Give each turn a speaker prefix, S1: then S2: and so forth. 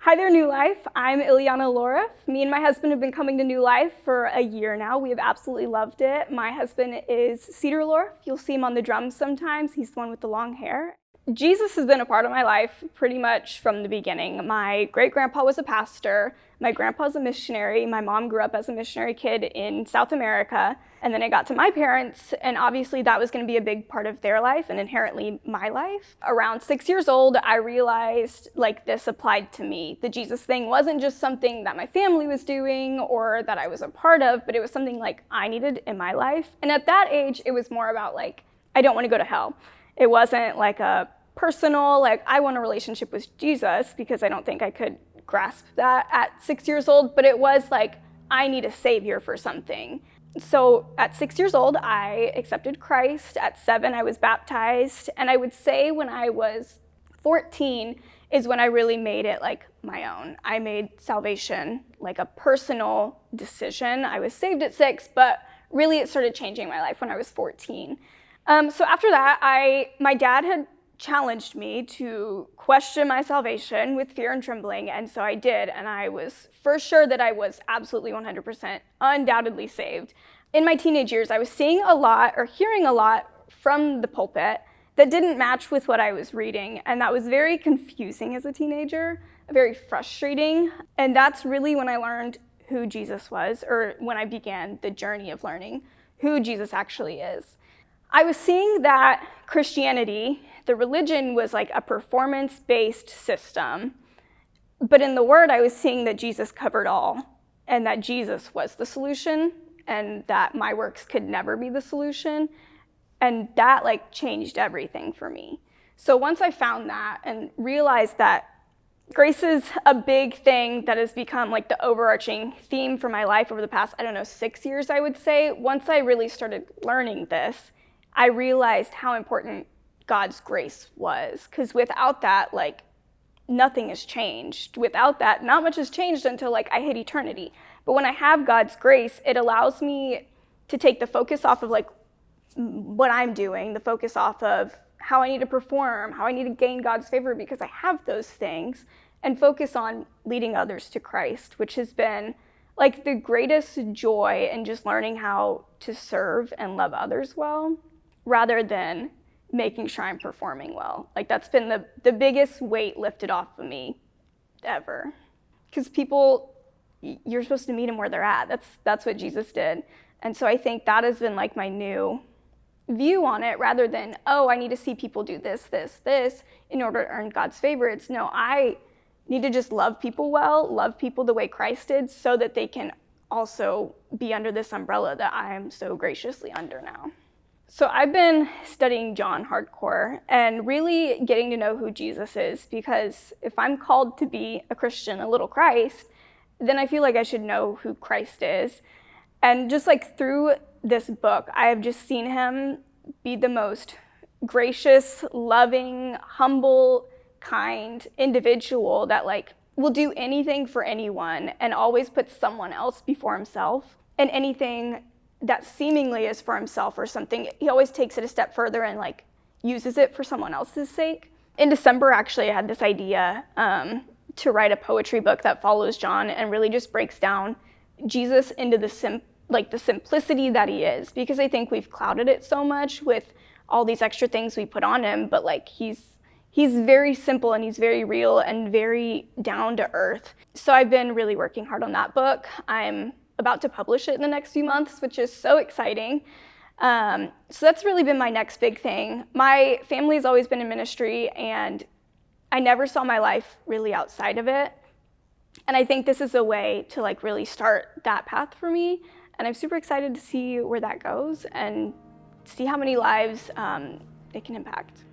S1: Hi there, New Life. I'm Iliana Laura. Me and my husband have been coming to New Life for a year now. We have absolutely loved it. My husband is Cedar Laura. You'll see him on the drums sometimes. He's the one with the long hair. Jesus has been a part of my life pretty much from the beginning. My great-grandpa was a pastor. My grandpa's a missionary. My mom grew up as a missionary kid in South America. And then I got to my parents, and obviously that was going to be a big part of their life and inherently my life. Around 6 years old, I realized this applied to me. The Jesus thing wasn't just something that my family was doing or that I was a part of, but it was something I needed in my life. And at that age, it was more about I don't want to go to hell. It wasn't a personal, I want a relationship with Jesus, because I don't think I could grasp that at 6 years old, but it was I need a savior for something. So at 6 years old, I accepted Christ. At 7, I was baptized. And I would say when I was 14 is when I really made it my own. I made salvation a personal decision. I was saved at 6, but really it started changing my life when I was 14. So after that, my dad had challenged me to question my salvation with fear and trembling, and so I did, and I was for sure that I was absolutely 100% undoubtedly saved. In my teenage years, I was seeing a lot or hearing a lot from the pulpit that didn't match with what I was reading, and that was very confusing as a teenager, very frustrating, and that's really when I learned who Jesus was, or when I began the journey of learning who Jesus actually is. I was seeing that Christianity, the religion, was a performance-based system. But in the Word, I was seeing that Jesus covered all, and that Jesus was the solution, and that my works could never be the solution. And that changed everything for me. So once I found that and realized that grace is a big thing that has become the overarching theme for my life over the past, 6 years, I would say. Once I really started learning this, I realized how important God's grace was, because without that, nothing has changed. Without that, not much has changed until I hit eternity. But when I have God's grace, it allows me to take the focus off of what I'm doing, the focus off of how I need to perform, how I need to gain God's favor because I have those things, and focus on leading others to Christ, which has been the greatest joy in just learning how to serve and love others well, rather than making sure I'm performing well. That's been the biggest weight lifted off of me ever. Because people, you're supposed to meet them where they're at. That's what Jesus did. And so I think that has been my new view on it, rather than, oh, I need to see people do this, this, this in order to earn God's favor. It's no, I need to just love people well, love people the way Christ did, so that they can also be under this umbrella that I am so graciously under now. So I've been studying John hardcore and really getting to know who Jesus is, because if I'm called to be a Christian, a little Christ, then I feel I should know who Christ is. And just through this book, I have just seen him be the most gracious, loving, humble, kind individual that will do anything for anyone and always puts someone else before himself. And anything that seemingly is for himself or something, he always takes it a step further and uses it for someone else's sake. In December, actually, I had this idea to write a poetry book that follows John and really just breaks down Jesus into the simplicity that he is, because I think we've clouded it so much with all these extra things we put on him, but he's very simple and he's very real and very down to earth. So I've been really working hard on that book. I'm about to publish it in the next few months, which is so exciting. So that's really been my next big thing. My family's always been in ministry, and I never saw my life really outside of it. And I think this is a way to really start that path for me. And I'm super excited to see where that goes and see how many lives it can impact.